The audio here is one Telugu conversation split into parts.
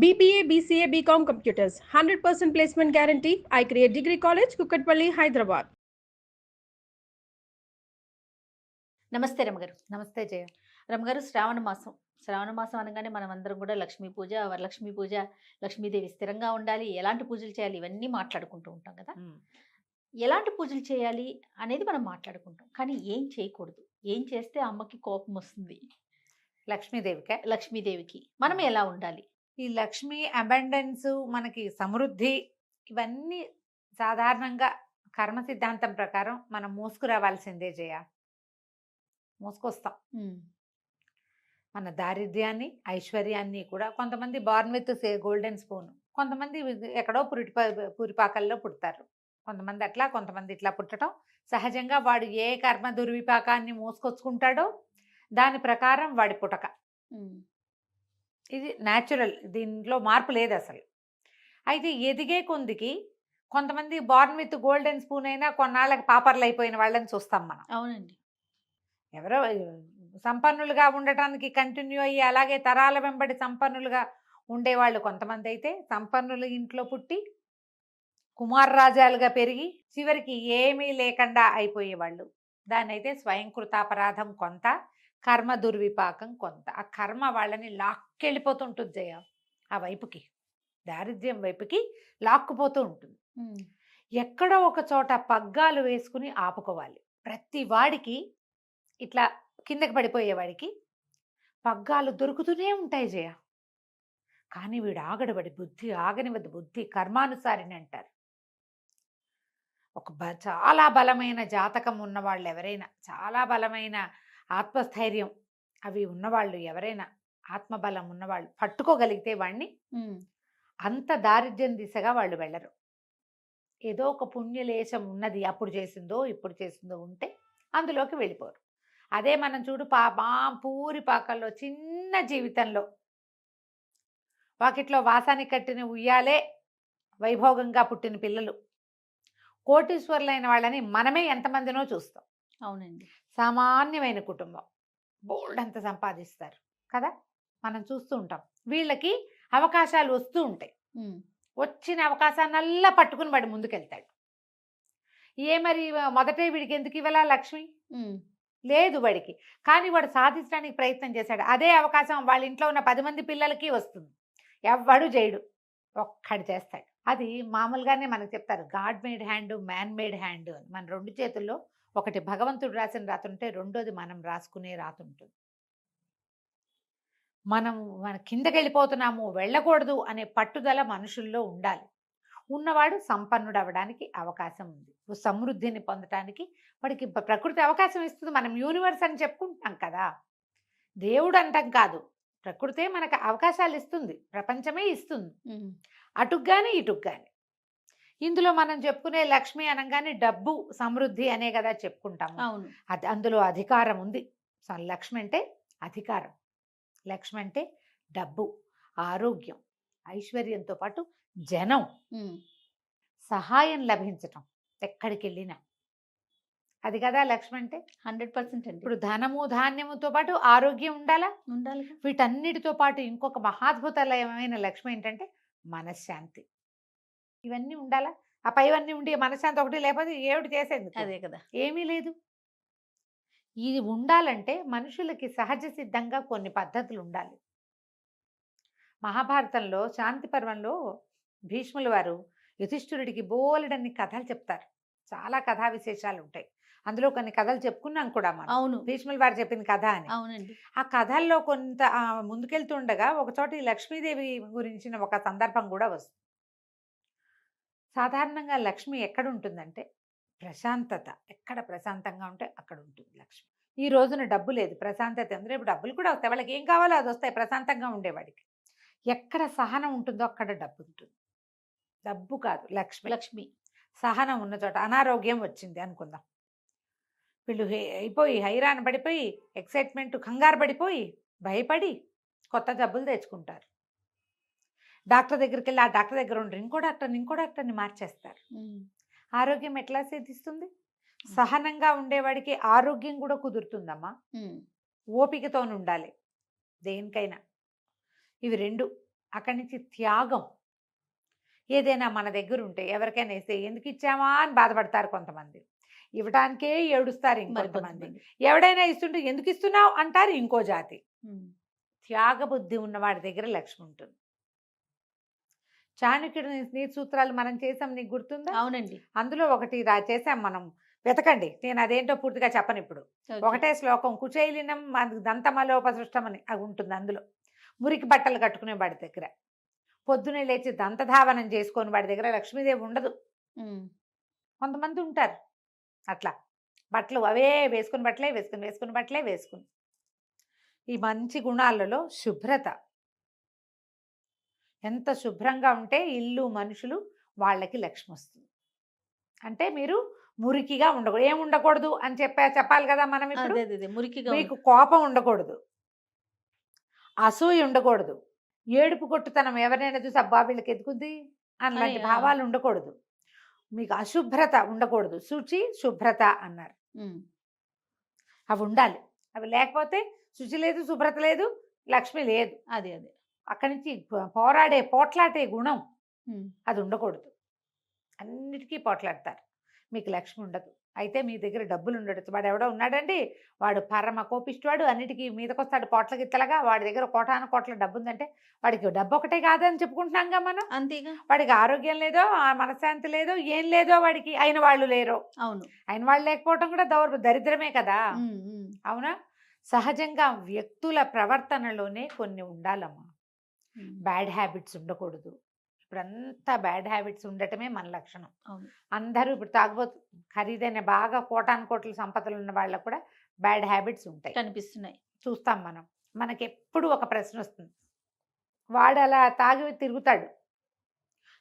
BBA, BCA, BCom Computers, 100% placement guarantee. I create Degree College, Kukatpalli, Hyderabad. నమస్తే రమగారు. నమస్తే జయ. రమగారు, శ్రావణ మాసం అనగానే మనం అందరం కూడా లక్ష్మీ పూజ, వరలక్ష్మి పూజ, లక్ష్మీదేవి స్థిరంగా ఉండాలి, ఎలాంటి పూజలు చేయాలి, ఇవన్నీ మాట్లాడుకుంటూ ఉంటాం కదా. ఎలాంటి పూజలు చేయాలి అనేది మనం మాట్లాడుకుంటాం, కానీ ఏం చేయకూడదు, ఏం చేస్తే అమ్మకి కోపం వస్తుంది, లక్ష్మీదేవికి మనం ఎలా ఉండాలి? ఈ లక్ష్మి అబండెన్స్, మనకి సమృద్ధి, ఇవన్నీ సాధారణంగా కర్మ సిద్ధాంతం ప్రకారం మనం మోసుకురావాల్సిందే జయ. మోసుకొస్తాం మన దారిద్ర్యాన్ని, ఐశ్వర్యాన్ని కూడా. కొంతమంది బార్న్ విత్ గోల్డెన్ స్పూన్, కొంతమంది ఎక్కడో పూరిపాకల్లో పుడతారు. కొంతమంది అట్లా, కొంతమంది ఇట్లా పుట్టడం సహజంగా. వాడు ఏ కర్మ దుర్విపాకాన్ని మోసుకొచ్చుకుంటాడో దాని ప్రకారం వాడి పుటక. ఇది న్యాచురల్, దీంట్లో మార్పు లేదు అసలు. అయితే ఎదిగే కొందికి కొంతమంది బార్న్ విత్ గోల్డెన్ స్పూన్ అయినా కొన్నాళ్ళకి పాపర్లు అయిపోయిన వాళ్ళని చూస్తాం మనం. అవునండి. ఎవరో సంపన్నులుగా ఉండటానికి కంటిన్యూ అయ్యి అలాగే తరాల వెంబడి సంపన్నులుగా ఉండేవాళ్ళు కొంతమంది. అయితే సంపన్నుల ఇంట్లో పుట్టి కుమారరాజాలుగా పెరిగి చివరికి ఏమీ లేకుండా అయిపోయేవాళ్ళు. దాన్ని అయితే స్వయంకృతాపరాధం కొంత, కర్మ దుర్విపాకం కొంత. ఆ కర్మ వాళ్ళని లాక్కెళ్ళిపోతుంటుంది జయ, ఆ వైపుకి, దారిద్ర్యం వైపుకి లాక్కుపోతూ ఉంటుంది. ఎక్కడో ఒక చోట పగ్గాలు వేసుకుని ఆపుకోవాలి. ప్రతి వాడికి ఇట్లా కిందకి పడిపోయేవాడికి పగ్గాలు దొరుకుతూనే ఉంటాయి జయ. కానీ వీడు ఆగడబడి, బుద్ధి ఆగనివద్దు, బుద్ధి కర్మానుసారిని అంటారు. చాలా బలమైన జాతకం ఉన్నవాళ్ళు ఎవరైనా, చాలా బలమైన ఆత్మస్థైర్యం అవి ఉన్నవాళ్ళు ఎవరైనా, ఆత్మబలం ఉన్నవాళ్ళు పట్టుకోగలిగితే వాడిని అంత దారిద్ర్యం దిశగా వాళ్ళు వెళ్ళరు. ఏదో ఒక పుణ్యలేశం ఉన్నది, అప్పుడు చేసిందో ఇప్పుడు చేసిందో ఉంటే అందులోకి వెళ్ళిపోరు. అదే మనం చూడు, పూరి పాకల్లో చిన్న జీవితంలో వాకిట్లో వాసానికి కట్టిన ఉయ్యాలే వైభోగంగా పుట్టిన పిల్లలు, కోటీశ్వరులైన వాళ్ళని మనమే ఎంతమందినో చూస్తాం. అవునండి. సామాన్యమైన కుటుంబం, బోల్డ్ అంత సంపాదిస్తారు కదా, మనం చూస్తూ ఉంటాం. వీళ్ళకి అవకాశాలు వస్తూ ఉంటాయి. వచ్చిన అవకాశాన్నల్లా పట్టుకుని వాడు ముందుకెళ్తాడు. మరి మొదటే వీడికి ఎందుకు ఇవ్వాలా లక్ష్మి? లేదు వాడికి. కానీ వాడు సాధించడానికి ప్రయత్నం చేశాడు. అదే అవకాశం వాళ్ళ ఇంట్లో ఉన్న 10 మంది పిల్లలకి వస్తుంది. ఎవ్వడు చేయడు, ఒక్కడు చేస్తాడు. అది మామూలుగానే మనకు చెప్తారు, God made hand, man made hand అని. మన 2 చేతుల్లో ఒకటి భగవంతుడు రాసిన రాత ఉంటే, రెండోది మనం రాసుకునే రాత ఉంటుంది. మన కిందకి వెళ్ళిపోతున్నాము, వెళ్ళకూడదు అనే పట్టుదల మనుషుల్లో ఉండాలి. ఉన్నవాడు సంపన్నుడు అవ్వడానికి అవకాశం ఉంది. సమృద్ధిని పొందటానికి వాడికి ప్రకృతి అవకాశం ఇస్తుంది. మనం యూనివర్స్ అని చెప్పుకుంటున్నాం కదా, దేవుడు అంటాం కాదు, ప్రకృతే మనకు అవకాశాలు ఇస్తుంది, ప్రపంచమే ఇస్తుంది, అటుగ్గాని ఇటుగ్గాని. ఇందులో మనం చెప్పుకునే లక్ష్మి అనగానే డబ్బు, సమృద్ధి అనే కదా చెప్పుకుంటాము. అవును. అందులో అధికారం ఉంది. లక్ష్మి అంటే అధికారం, లక్ష్మి అంటే డబ్బు, ఆరోగ్యం, ఐశ్వర్యంతో పాటు జనం, సహాయం లభించటం ఎక్కడికి వెళ్ళినా. అది కదా లక్ష్మి అంటే. 100% అండి. ఇప్పుడు ధనము ధాన్యముతో పాటు ఆరోగ్యం ఉండాలి. వీటన్నిటితో పాటు ఇంకొక మహాద్భుతమైన లక్ష్మి ఏంటంటే మనశ్శాంతి. ఇవన్నీ ఉండాలా. ఆ పైవన్నీ ఉండి మనశ్శాంతి ఒకటి లేకపోతే ఏమిటి చేసేది? అదే కదా, ఏమీ లేదు. ఇది ఉండాలంటే మనుషులకి సహజ సిద్ధంగా కొన్ని పద్ధతులు ఉండాలి. మహాభారతంలో శాంతి పర్వంలో భీష్ముల వారు యుధిష్ఠిరుడికి బోలెడన్ని కథలు చెప్తారు. చాలా కథా విశేషాలు ఉంటాయి. అందులో కొన్ని కథలు చెప్పుకున్నాం కూడా మనం. అవును, భీష్ముల వారు చెప్పిన కథ అని. అవునండి. ఆ కథల్లో కొంత ముందుకెళ్తుండగా ఒకచోట ఈ లక్ష్మీదేవి గురించిన ఒక సందర్భం కూడా వస్తుంది. సాధారణంగా లక్ష్మి ఎక్కడ ఉంటుందంటే ప్రశాంతత. ఎక్కడ ప్రశాంతంగా ఉంటే అక్కడ ఉంటుంది లక్ష్మి. ఈ రోజున డబ్బు లేదు, ప్రశాంతత ఉంది. రేపు డబ్బులు కూడా వస్తాయి, వాళ్ళకి ఏం కావాలో అది వస్తాయి ప్రశాంతంగా ఉండేవాడికి. ఎక్కడ సహనం ఉంటుందో అక్కడ డబ్బు ఉంటుంది. డబ్బు కాదు, లక్ష్మి. సహనం ఉన్న చోట. అనారోగ్యం వచ్చింది అనుకుందాం, వీళ్ళు అయిపోయి హైరాణ పడిపోయి, ఎక్సైట్మెంట్, కంగారు పడిపోయి, భయపడి కొత్త జబ్బులు తెచ్చుకుంటారు. డాక్టర్ దగ్గరికి వెళ్ళి ఆ డాక్టర్ దగ్గర ఉండరు, ఇంకో డాక్టర్ని మార్చేస్తారు. ఆరోగ్యం ఎట్లా సిద్ధిస్తుంది? సహనంగా ఉండేవాడికి ఆరోగ్యం కూడా కుదురుతుందమ్మా. ఓపికతో ఉండాలి దేనికైనా. ఇవి 2 అక్కడి నుంచి త్యాగం. ఏదైనా మన దగ్గర ఉంటే ఎవరికైనా ఇస్తే ఎందుకు ఇచ్చామా అని బాధపడతారు కొంతమంది, ఇవ్వడానికే ఏడుస్తారు ఇంకొంతమంది, ఎవడైనా ఇస్తుంటే ఎందుకు ఇస్తున్నావు అంటారు ఇంకో జాతి. త్యాగబుద్ధి ఉన్నవాడి దగ్గర లక్ష్మి ఉంటుంది. చాణక్యుడి నీతి సూత్రాలు మనం చేసాం, నీకు గుర్తుందా? అవునండి. అందులో ఒకటి చేసాం మనం, వెతకండి, నేను అదేంటో పూర్తిగా చెప్పను ఇప్పుడు. ఒకటే శ్లోకం, కుచైలినం దంతమలోపసృష్టం అని అది ఉంటుంది. అందులో మురికి బట్టలు కట్టుకునే వాడి దగ్గర, పొద్దునే లేచి దంతధావనం చేసుకొని వాడి దగ్గర లక్ష్మీదేవి ఉండదు. కొంతమంది ఉంటారు అట్లా, బట్టలు అవే వేసుకుని బట్టలే వేసుకుని బట్టలే వేసుకుని. ఈ మంచి గుణాలలో శుభ్రత, ఎంత శుభ్రంగా ఉంటే ఇల్లు మనుషులు వాళ్ళకి లక్ష్మి వస్తుంది. అంటే మీరు మురికిగా ఉండకూడదు. ఏం ఉండకూడదు అని చెప్పాలి కదా మనం ఇప్పుడు. మురికిగా, మీకు కోపం ఉండకూడదు, అసూయ ఉండకూడదు, ఏడుపు కొట్టుతనం, ఎవరైనా చూసి అబ్బా వీళ్ళకి ఎదుగుద్ది అలాంటి భావాలు ఉండకూడదు, మీకు అశుభ్రత ఉండకూడదు. శుచి శుభ్రత అన్నారు, అవి ఉండాలి. అవి లేకపోతే శుచి లేదు, శుభ్రత లేదు, లక్ష్మి లేదు. అదే అక్కడి నుంచి పోట్లాడే గుణం అది ఉండకూడదు. అన్నిటికీ పోట్లాడతారు, మీకు లక్ష్మి ఉండదు. అయితే మీ దగ్గర డబ్బులు ఉండడు. వాడు ఎవడో ఉన్నాడండి, వాడు పరమ కోపిష్టివాడు, అన్నిటికీ మీదకొస్తాడు పోట్ల గిత్తలుగా, వాడి దగ్గర కోటాను కోట్ల డబ్బు ఉందంటే వాడికి డబ్బు ఒకటే కాదని చెప్పుకుంటున్నాంగా మనం. అంతేగా. వాడికి ఆరోగ్యం లేదో, మనశ్శాంతి లేదో, ఏం లేదో వాడికి, అయిన వాళ్ళు లేరు. అవును, అయిన వాళ్ళు లేకపోవడం కూడా దరిద్రమే కదా. అవునా? సహజంగా వ్యక్తుల ప్రవర్తనలోనే కొన్ని ఉండాలమ్మా. బ్యాడ్ హ్యాబిట్స్ ఉండకూడదు. ఇప్పుడంతా బ్యాడ్ హ్యాబిట్స్ ఉండటమే మన లక్షణం. అందరూ ఇప్పుడు తాగుబోతు, ఖరీదైన బాగా కోటాను కోట్ల సంపదలు ఉన్న వాళ్ళకు కూడా బ్యాడ్ హ్యాబిట్స్ ఉంటాయి, కనిపిస్తున్నాయి, చూస్తాం మనం. మనకి ఎప్పుడు ఒక ప్రశ్న వస్తుంది, వాడు అలా తాగి తిరుగుతాడు,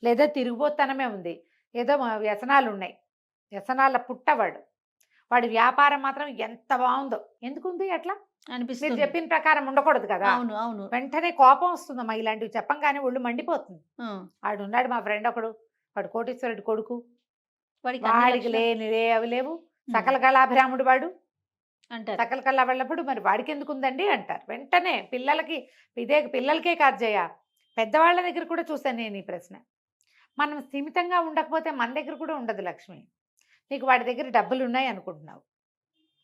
లేదా తిరిగిపోతనమే ఉంది, ఏదో వ్యసనాలు ఉన్నాయి, వ్యసనాల పుట్టవాడు, వాడి వ్యాపారం మాత్రం ఎంత బాగుందో, ఎందుకుంది అట్లా అనిపిస్తుంది. మీరు చెప్పిన ప్రకారం ఉండకూడదు కదా. అవును. వెంటనే కోపం వస్తుందమ్మా, ఇలాంటివి చెప్పంగానే ఒళ్ళు మండిపోతుంది. వాడు ఉన్నాడు మా ఫ్రెండ్ ఒకడు, వాడు కోటీశ్వరుడు కొడుకు, వాడికి లేని అవి లేవు, సకల కళాభిరాముడు వాడు అంటారు. సకల కళ వెళ్ళప్పుడు మరి వాడికి ఎందుకు ఉందండి అంటారు. వెంటనే పిల్లలకే కాదు జయ, పెద్దవాళ్ళ దగ్గర కూడా చూశాను నేను ఈ ప్రశ్న. మనం స్థిమితంగా ఉండకపోతే మన దగ్గర కూడా ఉండదు లక్ష్మి. నీకు వాడి దగ్గర డబ్బులు ఉన్నాయి అనుకుంటున్నావు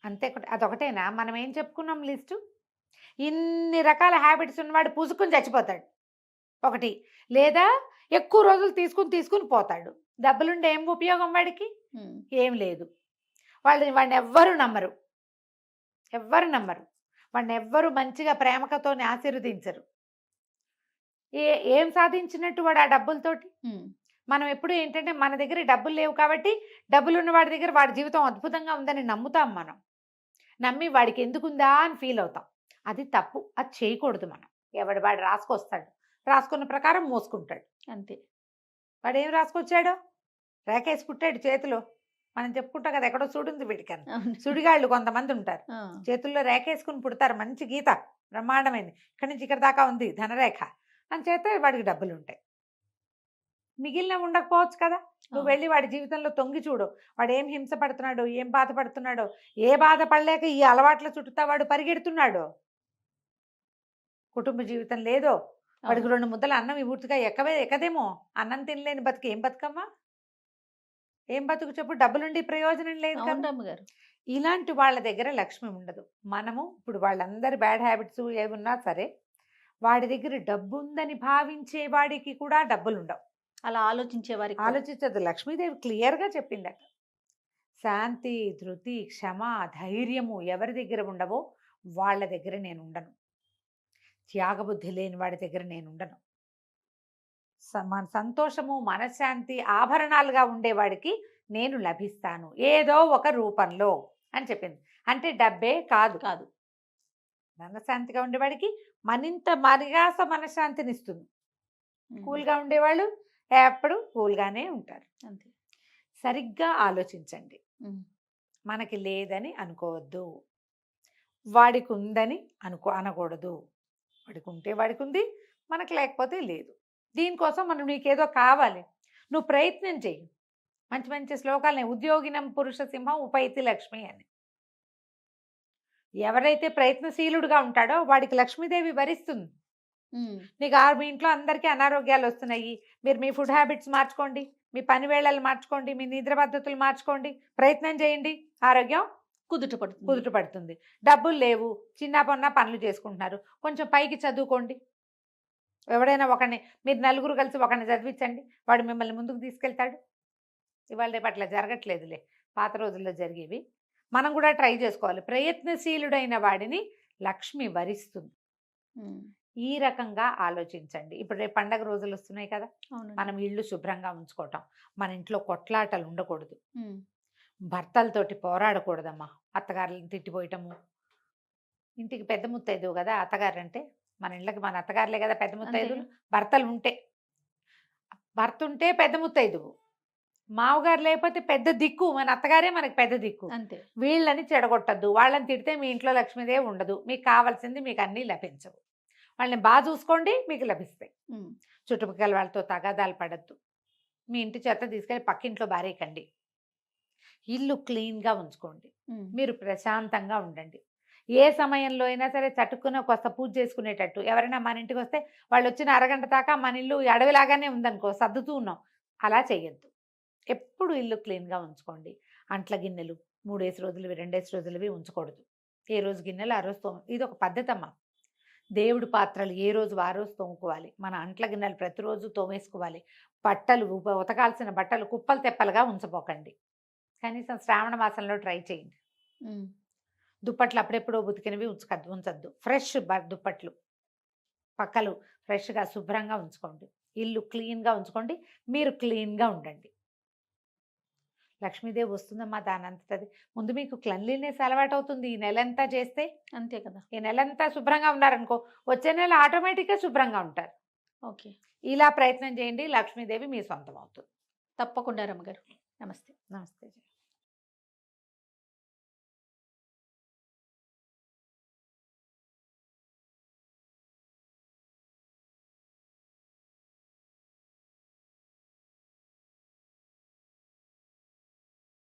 అంతే, అదొకటేనా? మనం ఏం చెప్పుకున్నాం లిస్టు? ఇన్ని రకాల హ్యాబిట్స్ ఉన్నవాడు పూసుకుని చచ్చిపోతాడు ఒకటి, లేదా ఎక్కువ రోజులు తీసుకుని పోతాడు. డబ్బులుండే ఏం ఉపయోగం వాడికి? ఏం లేదు. వాడిని ఎవ్వరు నమ్మరు, వాడిని ఎవ్వరు మంచిగా ప్రేమకతోని ఆశీర్వదించరు. ఏం సాధించినట్టు వాడు ఆ డబ్బులతోటి? మనం ఎప్పుడు ఏంటంటే మన దగ్గర డబ్బులు లేవు కాబట్టి డబ్బులున్న వాడి దగ్గర వాడి జీవితం అద్భుతంగా ఉందని నమ్ముతాం. మనం నమ్మి వాడికి ఎందుకుందా అని ఫీల్ అవుతాం. అది తప్పు, అది చేయకూడదు. మనం వాడు రాసుకొస్తాడు, రాసుకున్న ప్రకారం మోసుకుంటాడు అంతే. వాడు ఏం రాసుకొచ్చాడో రేకేసి కుట్టాడు చేతిలో. మనం చెప్పుకుంటాం కదా, ఎక్కడో సుడుంది వీడికని. సుడిగాళ్ళు కొంతమంది ఉంటారు, చేతుల్లో రేకేసుకుని పుడతారు, మంచి గీత బ్రహ్మాండమైంది, ఇక్కడి నుంచి ఇక్కడ దాకా ఉంది ధనరేఖ అని చేస్తే వాడికి డబ్బులు ఉంటాయి. మిగిలిన ఉండకపోవచ్చు కదా. నువ్వు వెళ్ళి వాడి జీవితంలో తొంగి చూడు, వాడు ఏం హింస పడుతున్నాడో, ఏం బాధపడుతున్నాడో, ఏ బాధపడలేక ఈ అలవాట్ల చుట్టూ వాడు పరిగెడుతున్నాడో, కుటుంబ జీవితం లేదో, వాడికి 2 ముద్దలు అన్నం పూర్తిగా ఎక్కదేమో, అన్నం తినలేని బతుకు ఏం బతుకమ్మా, ఏం బతుకు చెప్పు? డబ్బులుండి ప్రయోజనం లేదు కదా. ఇలాంటి వాళ్ళ దగ్గర లక్ష్మి ఉండదు. మనము ఇప్పుడు వాళ్ళందరి బ్యాడ్ హ్యాబిట్స్ ఏమున్నా సరే, వాడి దగ్గర డబ్బు ఉందని భావించే వాడికి కూడా డబ్బులు ఉండవు. అలా ఆలోచించదు. లక్ష్మీదేవి క్లియర్గా చెప్పిందట, శాంతి, ధృతి, క్షమ, ధైర్యము ఎవరి దగ్గర ఉండవో వాళ్ళ దగ్గర నేను ఉండను, త్యాగబుద్ధి లేని వాడి దగ్గర నేను ఉండను, సంతోషము, మనశ్శాంతి ఆభరణాలుగా ఉండేవాడికి నేను లభిస్తాను ఏదో ఒక రూపంలో అని చెప్పింది. అంటే డబ్బే కాదు, మనశ్శాంతిగా ఉండేవాడికి మరింత మరిగాస మనశ్శాంతిని ఇస్తుంది. కూల్గా ఉండేవాళ్ళు ఎప్పుడు కూల్గానే ఉంటారు అంతే. సరిగ్గా ఆలోచించండి, మనకి లేదని అనుకోవద్దు, వాడికి ఉందని అనకూడదు. వాడికి ఉంటే వాడికి ఉంది, మనకి లేకపోతే లేదు. దీనికోసం మనం నీకేదో కావాలి, నువ్వు ప్రయత్నం చెయ్యి. మంచి మంచి శ్లోకాలని, ఉద్యోగినం పురుష సింహం ఉపైతి లక్ష్మి అని. ఎవరైతే ప్రయత్నశీలుడుగా ఉంటాడో వాడికి లక్ష్మీదేవి వరిస్తుంది. నీకు మీ ఇంట్లో అందరికీ అనారోగ్యాలు వస్తున్నాయి, మీరు మీ ఫుడ్ హ్యాబిట్స్ మార్చుకోండి, మీ పని వేళలు మార్చుకోండి, మీ నిద్ర పద్ధతులు మార్చుకోండి, ప్రయత్నం చేయండి, ఆరోగ్యం కుదుట పడుతుంది. డబ్బులు లేవు, చిన్న పొన్న పనులు చేసుకుంటున్నారు, కొంచెం పైకి చదువుకోండి. ఎవడైనా ఒకరిని, మీరు నలుగురు కలిసి ఒకరిని చదివించండి, వాడు మిమ్మల్ని ముందుకు తీసుకెళ్తాడు. ఇవాళ రేపు అట్లా జరగట్లేదులే, పాత రోజుల్లో జరిగేవి. మనం కూడా ట్రై చేసుకోవాలి. ప్రయత్నశీలుడైన వాడిని లక్ష్మి వరిస్తుంది. ఈ రకంగా ఆలోచించండి. ఇప్పుడు రేపు పండగ రోజులు వస్తున్నాయి కదా, మనం ఇళ్ళు శుభ్రంగా ఉంచుకోవటం, మన ఇంట్లో కొట్లాటలు ఉండకూడదు, భర్తలతోటి పోరాడకూడదమ్మా, అత్తగారులను తిట్టిపోయటము. ఇంటికి పెద్ద ముత్తైదు కదా అత్తగారు అంటే, మన ఇళ్ళకి మన అత్తగారులే కదా పెద్ద ముత్తైదులు. భర్తలు ఉంటే, భర్త ఉంటే పెద్ద ముత్తైదు, మామగారు లేకపోతే పెద్ద దిక్కు, మన అత్తగారే మనకి పెద్ద దిక్కు. అంతే. వీళ్ళని చెడగొట్టద్దు, వాళ్ళని తిడితే మీ ఇంట్లో లక్ష్మీదేవి ఉండదు, మీకు కావాల్సింది మీకు అన్నీ లభించవు. వాళ్ళని బాగా చూసుకోండి, మీకు లభిస్తాయి. చుట్టుపక్కల వాళ్ళతో తగాదాలు పడద్దు, మీ ఇంటి చెత్త తీసుకెళ్ళి పక్కింట్లో బారేయకండి, ఇల్లు క్లీన్గా ఉంచుకోండి, మీరు ప్రశాంతంగా ఉండండి. ఏ సమయంలో అయినా సరే చట్టుకుని కొత్త పూజ చేసుకునేటట్టు. ఎవరైనా మన ఇంటికి వస్తే వాళ్ళు వచ్చిన అరగంట దాకా మన ఇల్లు అడవిలాగానే ఉందనుకో, సర్దుతూ ఉన్నాం, అలా చేయొద్దు. ఎప్పుడు ఇల్లు క్లీన్గా ఉంచుకోండి. అంట్ల గిన్నెలు 3 రోజులవి 2 రోజులవి ఉంచకూడదు. ఏ రోజు గిన్నెలు ఆ రోజు ఇది ఒక పద్ధతి అమ్మా. దేవుడి పాత్రలు ఏ రోజు ఆ రోజు తోముకోవాలి, మన అంట్ల గిన్నెలు ప్రతిరోజు తోమేసుకోవాలి. బట్టలు ఉతకాల్సిన బట్టలు కుప్పలు తెప్పలుగా ఉంచపోకండి. కనీసం శ్రావణ మాసంలో ట్రై చేయండి. దుప్పట్లు అప్పుడెప్పుడో ఉతికినవి ఉంచద్దు. ఫ్రెష్ దుప్పట్లు పక్కలు ఫ్రెష్గా శుభ్రంగా ఉంచుకోండి. ఇల్లు క్లీన్గా ఉంచుకోండి, మీరు క్లీన్గా ఉండండి. లక్ష్మీదేవి వస్తుందమ్మా దానంతది. ముందు మీకు క్లెన్లీనెస్ అలవాటు అవుతుంది. ఈ నెలంతా చేస్తే అంతే కదా, ఈ నెలంతా శుభ్రంగా ఉన్నారనుకో, వచ్చే నెల ఆటోమేటిక్గా శుభ్రంగా ఉంటారు. ఓకే, ఇలా ప్రయత్నం చేయండి, లక్ష్మీదేవి మీ సొంతం అవుతుంది. తప్పకుండా రమ్మగారు. నమస్తే. నమస్తే.